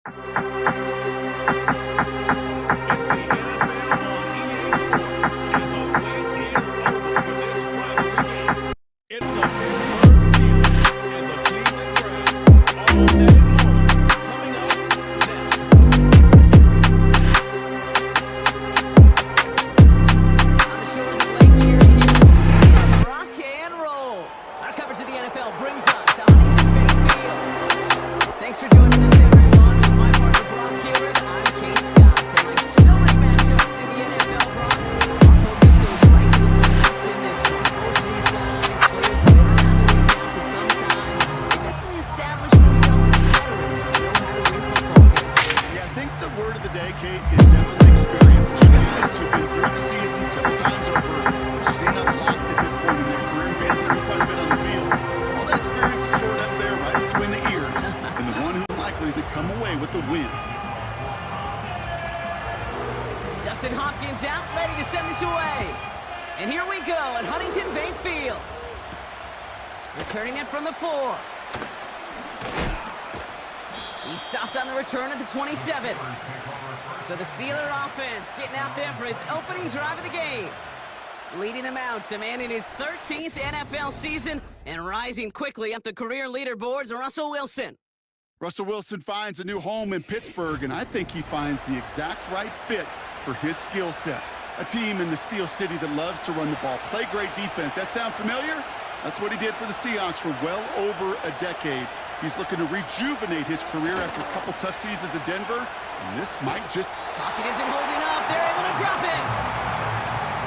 It's the NFL on EA Sports, and the wait is over for this rivalry game. It's the Pittsburgh Steelers and the Cleveland Browns. All that and more coming up next. On the shores of Lake Erie, you can see rock and roll. Our coverage of the NFL brings us to Huntington Bank Field. Thanks for joining us, everyone. With my partner, Brock Hewitt, I'm Kate Scott. And like so many matchups in the NFL, Brock, our focus goes right to the points in this one. Both of these guys, players have been around the league now for some time. They definitely established themselves as veterans who know how to win football games. Yeah, I think the word of the day, Kate, is definitely experience. Two guys who've been through the season several times over, seen a lot at this point in their career, been through quite a bit on the field. All that experience is stored up there right between the ears, and the one who likely is to come away with the win. Justin Hopkins out, ready to send this away. And here we go at Huntington Bank Field. Returning it from the 4. He stopped on the return at the 27. So the Steeler offense getting out there for its opening drive of the game. Leading them out, a man in his 13th NFL season and rising quickly up the career leaderboards, Russell Wilson. Russell Wilson finds a new home in Pittsburgh, and I think he finds the exact right fit for his skill set. A team in the Steel City that loves to run the ball, play great defense. That sound familiar? That's what he did for the Seahawks for well over a decade. He's looking to rejuvenate his career after a couple tough seasons in Denver, and this might just... Pocket isn't holding up. They're able to drop it.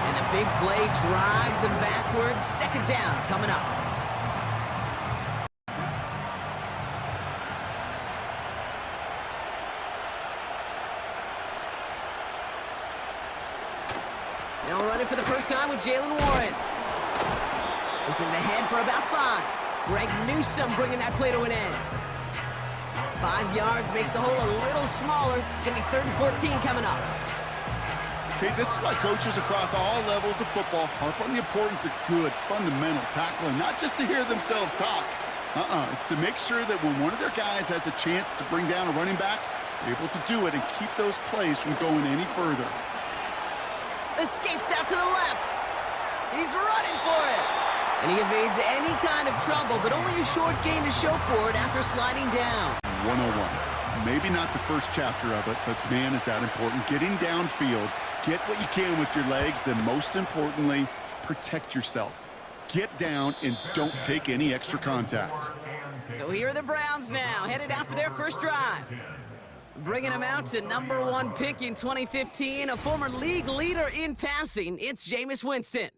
And the big play drives them backwards. Second down coming up. Now running for the first time with Jalen Warren. This is ahead for about 5. Greg Newsome bringing that play to an end. 5 yards makes the hole a little smaller. It's going to be 3rd and 14 coming up. Okay, this is why coaches across all levels of football harp on the importance of good, fundamental tackling, not just to hear themselves talk. It's to make sure that when one of their guys has a chance to bring down a running back, they're able to do it and keep those plays from going any further. Escapes out to the left. He's running for it. And he evades any kind of trouble, but only a short gain to show for it after sliding down. 101. Maybe not the first chapter of it, but man, is that important. Getting downfield, get what you can with your legs, then most importantly, protect yourself. Get down and don't take any extra contact. So here are the Browns now, headed out for their first drive. Bringing them out to number 1 pick in 2015, a former league leader in passing, it's Jameis Winston.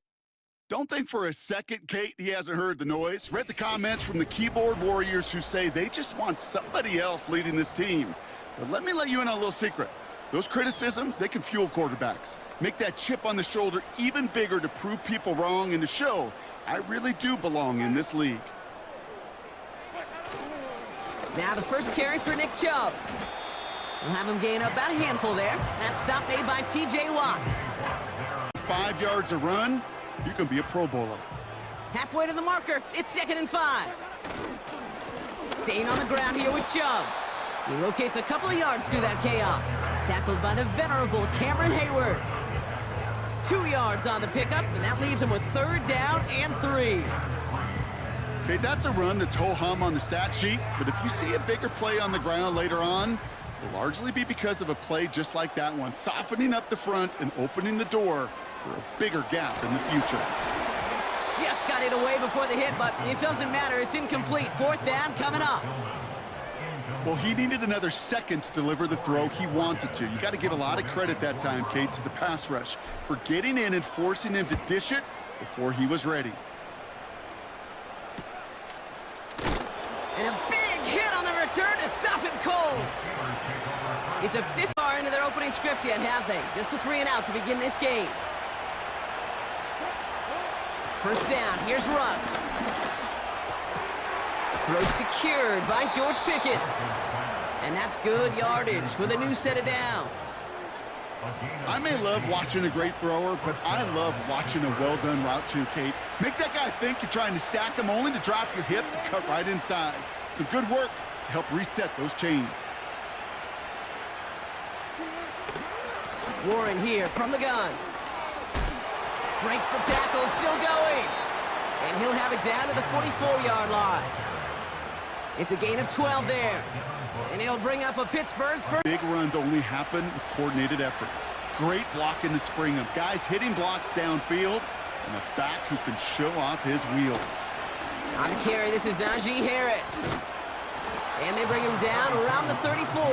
Don't think for a second, Kate, he hasn't heard the noise. Read the comments from the keyboard warriors who say they just want somebody else leading this team. But let me let you in on a little secret. Those criticisms, they can fuel quarterbacks. Make that chip on the shoulder even bigger to prove people wrong and to show I really do belong in this league. Now the first carry for Nick Chubb. We'll have him gain up about a handful there. That stop made by T.J. Watt. 5 yards a run, you can be a Pro Bowler. Halfway to the marker, it's 2nd and 5. Staying on the ground here with Chubb. He locates a couple of yards through that chaos. Tackled by the venerable Cameron Hayward. 2 yards on the pickup, and that leaves him with 3rd down and 3. Okay, that's a run that's ho-hum on the stat sheet, but if you see a bigger play on the ground later on, it'll largely be because of a play just like that one, softening up the front and opening the door for a bigger gap in the future. Just got it away before the hit, but it doesn't matter. It's incomplete. 4th down coming up. Well, he needed another second to deliver the throw he wanted to. You got to give a lot of credit that time, Kate, to the pass rush for getting in and forcing him to dish it before he was ready. And a big hit on the return to stop him cold. It's a 5th bar into their opening script yet, have they? Just a 3 and out to begin this game. First down, here's Russ. Throw secured by George Pickett. And that's good yardage with a new set of downs. I may love watching a great thrower, but I love watching a well-done route too, Kate. Make that guy think you're trying to stack him only to drop your hips and cut right inside. Some good work to help reset those chains. Warren here from the gun. Breaks the tackle, still going. And he'll have it down to the 44-yard line. It's a gain of 12 there. And he'll bring up a Pittsburgh first. Big runs only happen with coordinated efforts. Great blocking to spring them. Guys hitting blocks downfield, and a back who can show off his wheels. On the carry, this is Najee Harris. And they bring him down around the 34.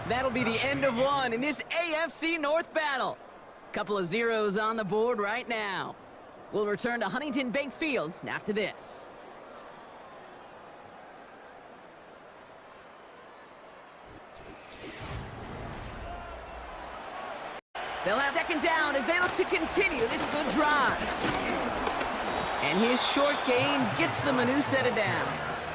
That'll be the end of one in this AFC North battle. Couple of zeros on the board right now. We'll return to Huntington Bank Field after this. They'll have second down as they look to continue this good drive. And his short gain gets them a new set of downs.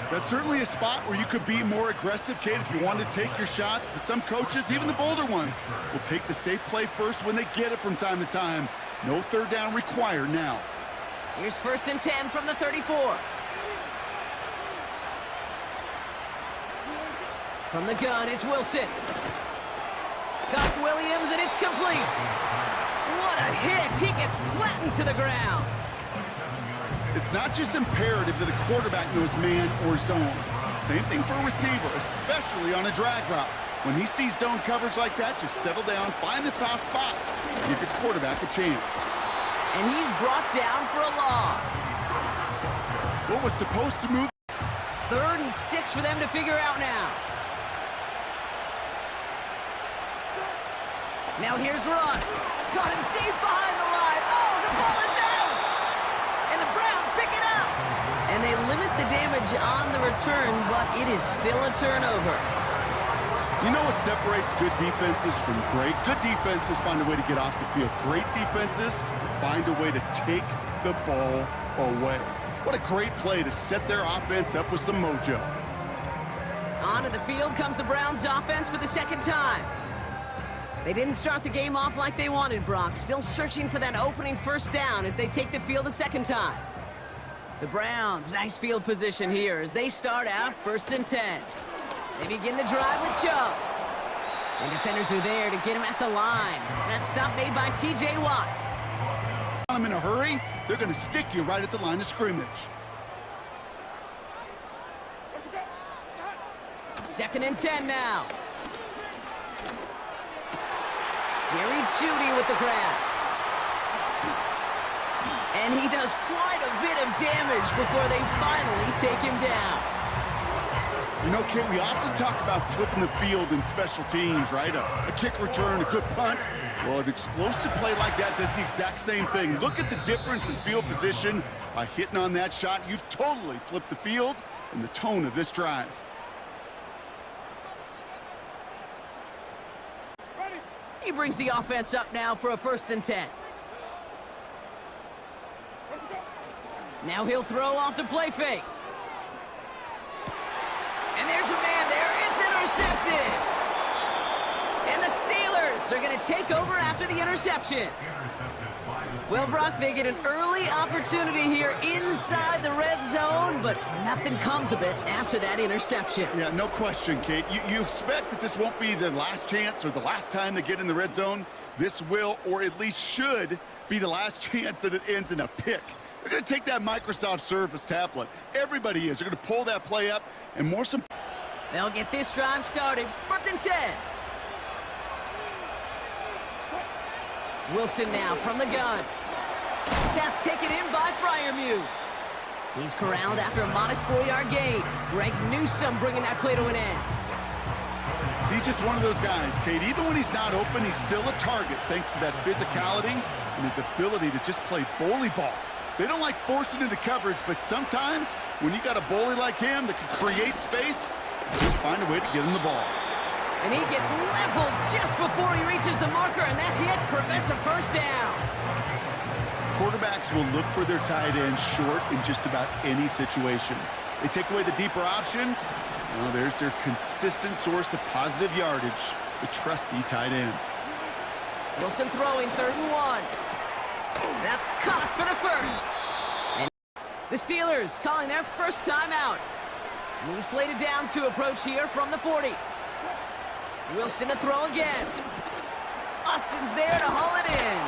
That's certainly a spot where you could be more aggressive, Kate, if you want to take your shots. But some coaches, even the bolder ones, will take the safe play first when they get it from time to time. No third down required now. Here's 1st and 10 from the 34. From the gun, it's Wilson. Got Williams, and it's complete. What a hit! He gets flattened to the ground. It's not just imperative that a quarterback knows man or zone. Same thing for a receiver, especially on a drag route. When he sees zone coverage like that, just settle down, find the soft spot, give your quarterback a chance. And he's brought down for a loss. What was supposed to move? 3rd and 6 for them to figure out now. Now here's Russ. Caught him deep behind the line. Oh, the ball is out! And the Browns pick it up. And they limit the damage on the return, but it is still a turnover. You know what separates good defenses from great? Good defenses find a way to get off the field. Great defenses find a way to take the ball away. What a great play to set their offense up with some mojo. Onto the field comes the Browns offense for the second time. They didn't start the game off like they wanted, Brock. Still searching for that opening first down as they take the field a second time. The Browns, nice field position here as they start out 1st and 10. They begin the drive with Chubb. And defenders are there to get him at the line. That stop made by T.J. Watt. I'm in a hurry. They're going to stick you right at the line of scrimmage. 2nd and 10 now. Jerry Jeudy with the grab. And he does quite a bit of damage before they finally take him down. You know, Kate, we often talk about flipping the field in special teams, right? A kick return, a good punt. Well, an explosive play like that does the exact same thing. Look at the difference in field position. By hitting on that shot, you've totally flipped the field and the tone of this drive. He brings the offense up now for a 1st and 10. Now he'll throw off the play fake. And there's a man there. It's intercepted. And the Steelers are going to take over after the interception. Well, Brock, they get an early opportunity here inside the red zone, but nothing comes of it after that interception. Yeah, no question, Kate. You expect that this won't be the last chance or the last time they get in the red zone. This will, or at least should, be the last chance that it ends in a pick. They're going to take that Microsoft Surface tablet. Everybody is. They're going to pull that play up, and more some. They'll get this drive started. 1st and 10. Wilson now from the gun. Pass taken in by Freiermuth. He's corralled after a modest 4-yard gain. Greg Newsome bringing that play to an end. He's just one of those guys, Kate. Even when he's not open, he's still a target thanks to that physicality and his ability to just play bully ball. They don't like forcing into coverage, but sometimes when you got a bully like him that can create space, just find a way to get him the ball. And he gets leveled just before he reaches the marker, and that hit prevents a first down. Quarterbacks will look for their tight end short in just about any situation. They take away the deeper options, Well, there's their consistent source of positive yardage, the trusty tight end. Wilson throwing 3rd and 1. That's caught for the first. And the Steelers calling their first timeout. New slated downs to approach here from the 40. Wilson to throw again. Austin's there to haul it in.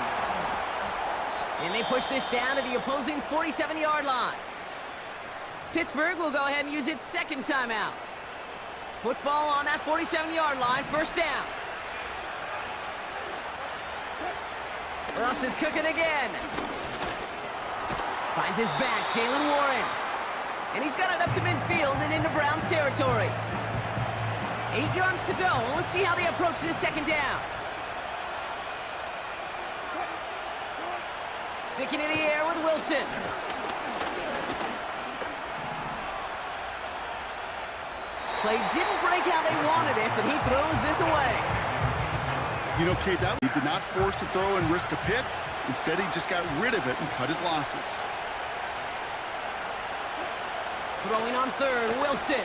And they push this down to the opposing 47-yard line. Pittsburgh will go ahead and use its second timeout. Football on that 47-yard line, first down. Russ is cooking again. Finds his back, Jalen Warren. And he's got it up to midfield and into Browns territory. 8 yards to go. Let's see how they approach this second down. Sticking in the air with Wilson. Play didn't break how they wanted it, and he throws this away. You know, Kate, he did not force a throw and risk a pick. Instead, he just got rid of it and cut his losses. Throwing on 3rd, Wilson.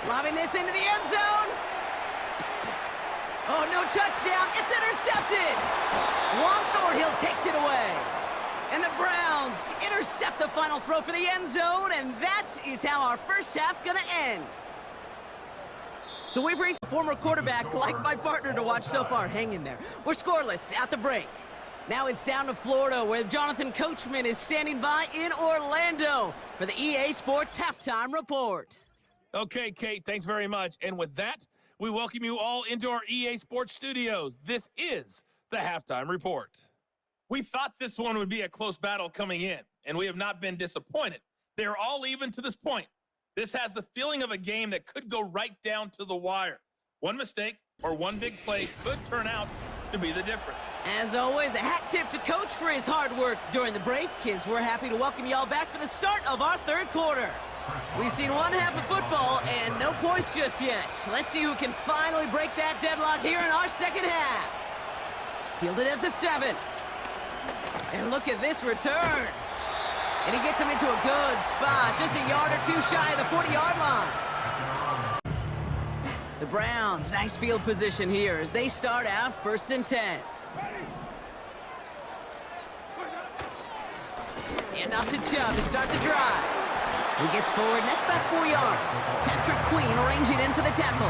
Lobbing this into the end zone. Oh, no touchdown. It's intercepted. Juan Thornhill takes it away. And the Browns intercept the final throw for the end zone, and that is how our first half's going to end. So we've reached a former quarterback like my partner to watch so far. Hang in there. We're scoreless at the break. Now it's down to Florida, where Jonathan Coachman is standing by in Orlando for the EA Sports Halftime Report. Okay, Kate, thanks very much. And with that, we welcome you all into our EA Sports studios. This is the Halftime Report. We thought this one would be a close battle coming in, and we have not been disappointed. They're all even to this point. This has the feeling of a game that could go right down to the wire. One mistake or one big play could turn out to be the difference. As always, a hat tip to Coach for his hard work during the break, as we're happy to welcome y'all back for the start of our 3rd quarter. We've seen one half of football and no points just yet. Let's see who can finally break that deadlock here in our second half. Fielded at the 7. And look at this return. And he gets him into a good spot, just a yard or two shy of the 40-yard line. The Browns, nice field position here as they start out 1st and 10. And off to Chubb to start the drive. He gets forward, and that's about 4 yards. Patrick Queen arranging in for the tackle.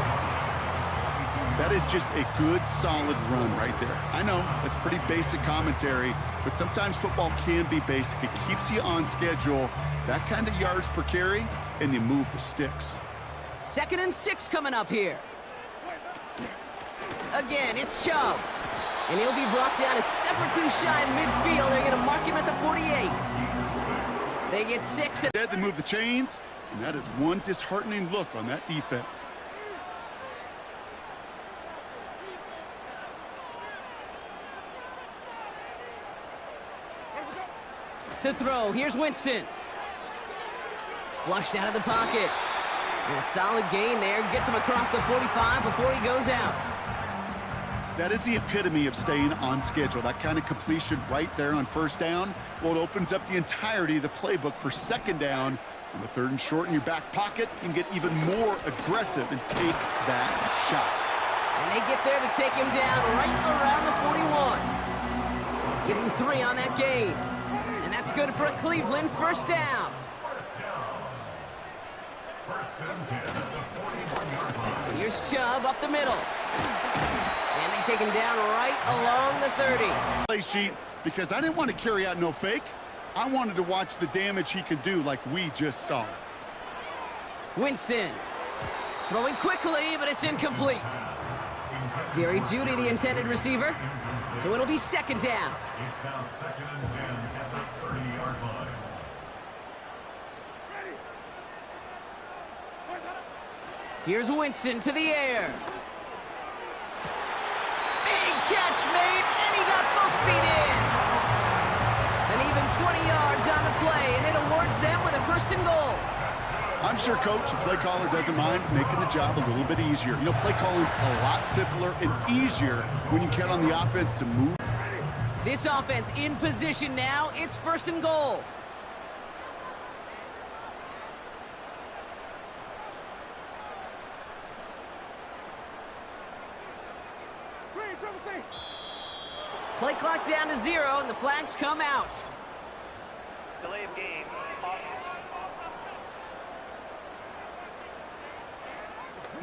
That is just a good, solid run right there. I know, it's pretty basic commentary, but sometimes football can be basic. It keeps you on schedule, that kind of yards per carry, and you move the sticks. 2nd and 6 coming up here. Again, it's Chubb. And he'll be brought down a step or two shy of midfield. They're going to mark him at the 48. They get 6. Instead, they move the chains, and that is one disheartening look on that defense. To throw, here's Winston. Flushed out of the pocket. And a solid gain there, gets him across the 45 before he goes out. That is the epitome of staying on schedule. That kind of completion right there on 1st down. Well, it opens up the entirety of the playbook for 2nd down. On the 3rd and short in your back pocket, you can get even more aggressive and take that shot. And they get there to take him down right around the 41. Give him 3 on that gain. And that's good for a Cleveland 1st down. Here's Chubb up the middle. And they take him down right along the 30. Play sheet, because I didn't want to carry out no fake. I wanted to watch the damage he could do like we just saw. Winston. Throwing quickly, but it's incomplete. Jerry Jeudy, the intended receiver. So it'll be 2nd down. It's now 2nd and 10 at the 30-yard line. Here's Winston to the air. Big catch made, and he got both feet in. And even 20 yards on the play, and it awards them with a 1st and goal. I'm sure Coach, the play caller, doesn't mind making the job a little bit easier. You know, play calling's a lot simpler and easier when you count on the offense to move. This offense in position now. It's 1st and goal. Play clock down to 0, and the flags come out. Delay of game. Off.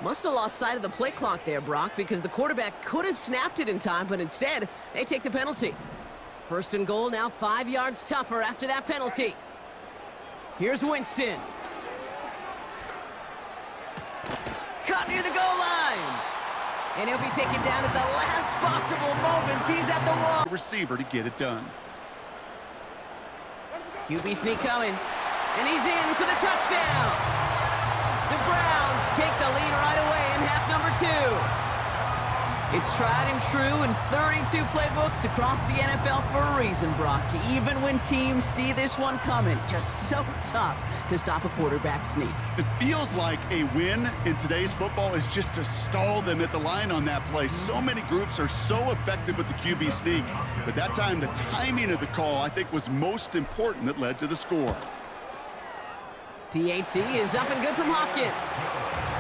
Must have lost sight of the play clock there, Brock, because the quarterback could have snapped it in time, but instead, they take the penalty. First and goal, now 5 yards tougher after that penalty. Here's Winston. Caught near the goal line. And he'll be taken down at the last possible moment. He's at the wall. Receiver to get it done. QB sneak coming. And he's in for the touchdown. The Browns take the lead right away in half number 2. It's tried and true in 32 playbooks across the NFL for a reason, Brock. Even when teams see this one coming, just so tough to stop a quarterback sneak. It feels like a win in today's football is just to stall them at the line on that play. So many groups are so effective with the QB sneak. But that time, the timing of the call, I think, was most important that led to the score. PAT is up and good from Hopkins.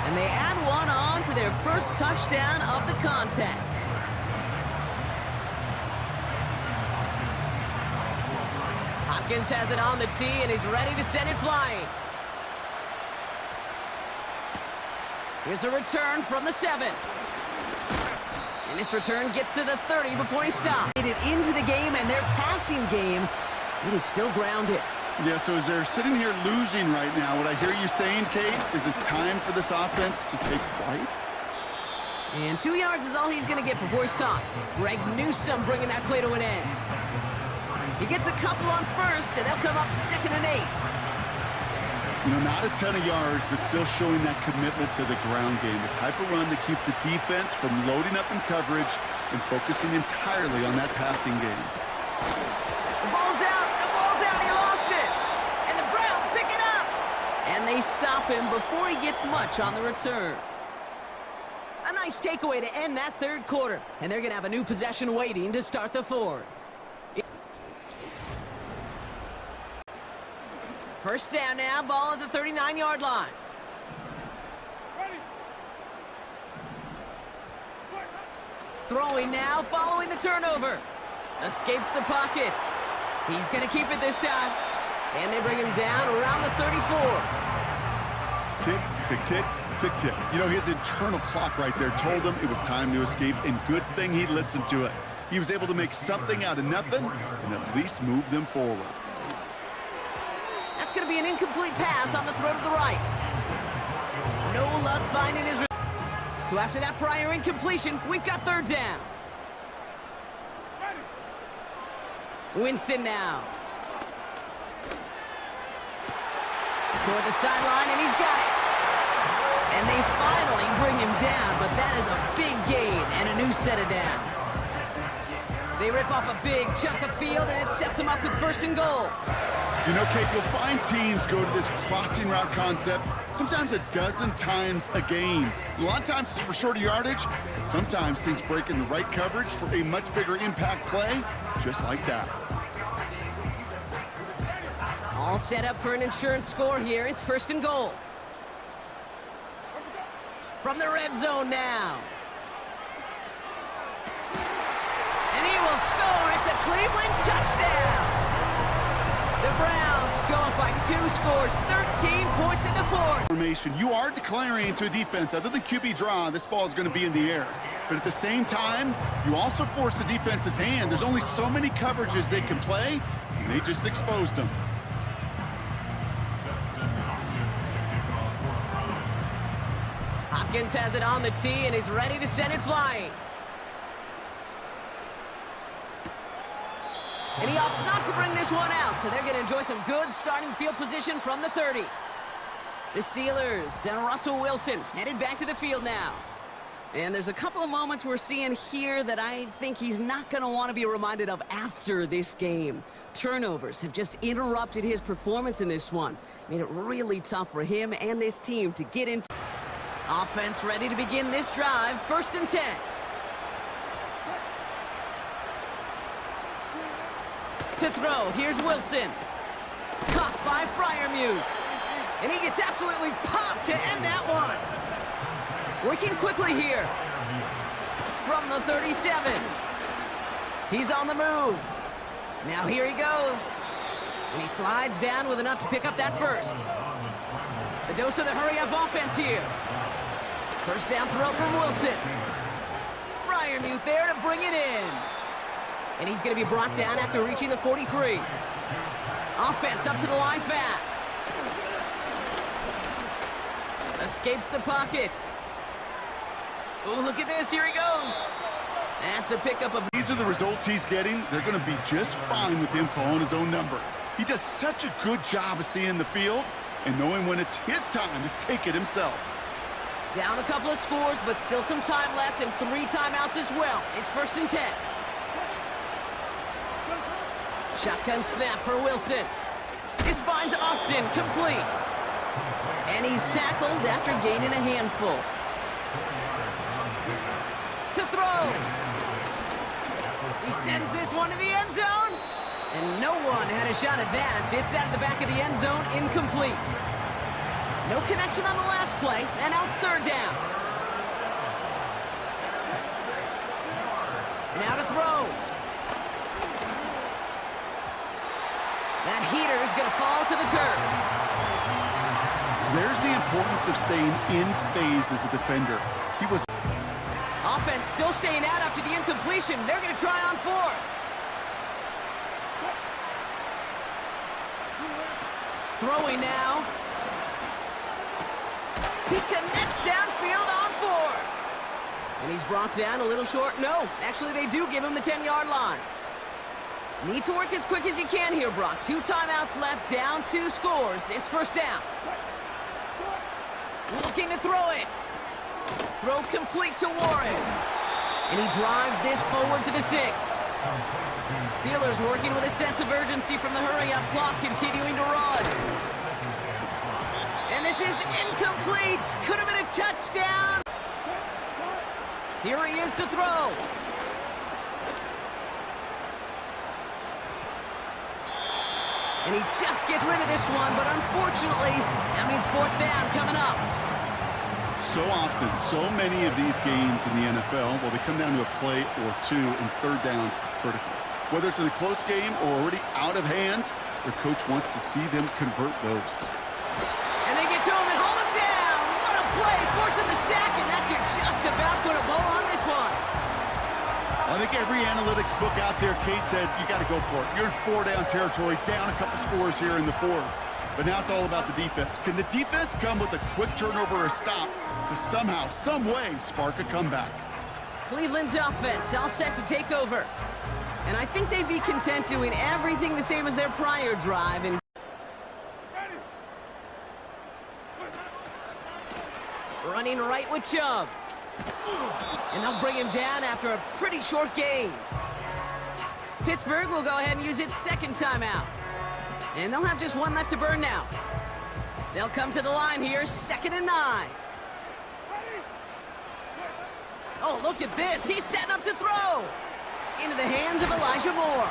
And they add one on to their first touchdown of the contest. Hopkins has it on the tee, and he's ready to send it flying. Here's a return from the 7. And this return gets to the 30 before he stops. It into the game, and their passing game, it is still grounded. Yeah, so as they're sitting here losing right now, what I hear you saying, Kate, is it's time for this offense to take flight? And 2 yards is all he's going to get before he's caught. Greg Newsome bringing that play to an end. He gets a couple on first, and they'll come up 2nd and 8. You know, not a ton of yards, but still showing that commitment to the ground game. The type of run that keeps the defense from loading up in coverage and focusing entirely on that passing game. The ball's out. He lost it. And the Browns pick it up. And they stop him before he gets much on the return. A nice takeaway to end that third quarter. And they're going to have a new possession waiting to start the fourth. First down now, ball at the 39-yard line. Throwing now, following the turnover. Escapes the pocket. He's going to keep it this time. And they bring him down around the 34. Tick, tick, tick, tick, tick. You know, his internal clock right there told him it was time to escape, and good thing he listened to it. He was able to make something out of nothing and at least move them forward. That's going to be an incomplete pass on the throw to the right. No luck finding his... So after that prior incompletion, we've got third down. Winston now. Toward the sideline, and he's got it. And they finally bring him down, but that is a big gain and a new set of downs. They rip off a big chunk of field, and it sets them up with first and goal. You know, Kate, you'll find teams go to this crossing route concept sometimes a dozen times a game. A lot of times it's for shorter yardage, but sometimes things break in the right coverage for a much bigger impact play, just like that. All set up for an insurance score here. It's first and goal. From the red zone now. And he will score. It's a Cleveland touchdown. The Browns go up by 2 scores, 13 points in the fourth. Formation, you are declaring to a defense, other than QB draw, this ball is going to be in the air. But at the same time, you also force the defense's hand. There's only so many coverages they can play, and they just exposed them. Hopkins has it on the tee and is ready to send it flying. And he opts not to bring this one out, so they're going to enjoy some good starting field position from the 30. The Steelers and Russell Wilson headed back to the field now. And there's a couple of moments we're seeing here that I think he's not going to want to be reminded of after this game. Turnovers have just interrupted his performance in this one. Made it really tough for him and this team to get into. Offense ready to begin this drive, 1st and 10. To throw, here's Wilson. Caught by Freiermuth. And he gets absolutely popped to end that one. Working quickly here. From the 37. He's on the move. Now here he goes. And he slides down with enough to pick up that first. The dose of the hurry-up offense here. First down throw from Wilson. Fryermuth there to bring it in. And he's going to be brought down after reaching the 43. Offense up to the line fast. Escapes the pocket. Oh, look at this. Here he goes. That's a pickup of... These are the results he's getting. They're going to be just fine with him calling his own number. He does such a good job of seeing the field and knowing when it's his time to take it himself. Down a couple of scores, but still some time left and 3 timeouts as well. It's 1st and 10. Shotgun snap for Wilson. This finds Austin complete. And he's tackled after gaining a handful. To throw. He sends this one to the end zone. And no one had a shot at that. It's out of the back of the end zone, incomplete. No connection on the last play, and now it's 3rd down. Now to throw. That heater is going to fall to the turf. There's the importance of staying in phase as a defender. He was... Offense still staying out after the incompletion. They're going to try on 4th. Throwing now. He connects downfield on 4th. And he's brought down a little short. No, actually they do give him the 10-yard line. Need to work as quick as you can here, Brock. 2 timeouts left, down 2 scores. It's 1st down. Looking to throw it. Throw complete to Warren. And he drives this forward to the 6. Steelers working with a sense of urgency from the hurry-up clock, continuing to run. And this is incomplete. Could have been a touchdown. Here he is to throw. And he just gets rid of this one, but unfortunately, that means 4th down coming up. So often, so many of these games in the NFL, well, they come down to a play or 2, and 3rd downs are critical. Whether it's in a close game or already out of hands, their coach wants to see them convert those. And they get to him and haul him down. What a play, forcing the sack, and that should just about put a bow on this one. I think every analytics book out there, Kate, said you got to go for it. You're in 4-down territory, down a couple scores here in the 4th. But now it's all about the defense. Can the defense come with a quick turnover or a stop to somehow, some way, spark a comeback? Cleveland's offense all set to take over. And I think they'd be content doing everything the same as their prior drive. And running right with Chubb. And they'll bring him down after a pretty short gain. Pittsburgh will go ahead and use its 2nd timeout. And they'll have just 1 left to burn now. They'll come to the line here, 2nd and 9. Oh, look at this. He's setting up to throw. Into the hands of Elijah Moore.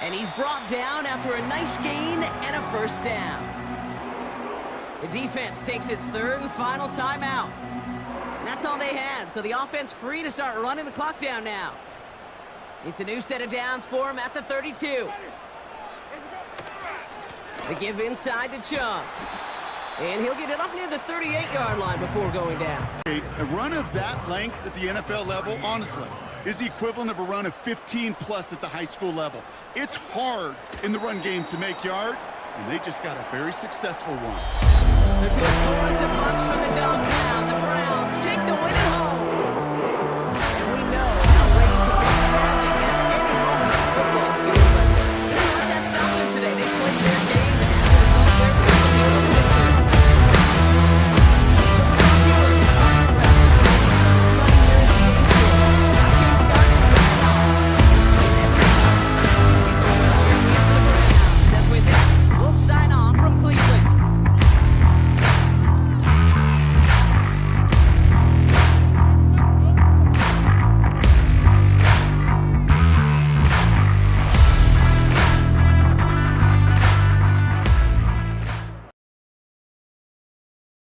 And he's brought down after a nice gain and a 1st down. The defense takes its 3rd and final timeout. That's all they had, so the offense free to start running the clock down now. It's a new set of downs for him at the 32. The give inside to Chubb. And he'll get it up near the 38-yard line before going down. A run of that length at the NFL level, honestly, is the equivalent of a run of 15-plus at the high school level. It's hard in the run game to make yards, and they just got a very successful one. So to a chorus of bunks from the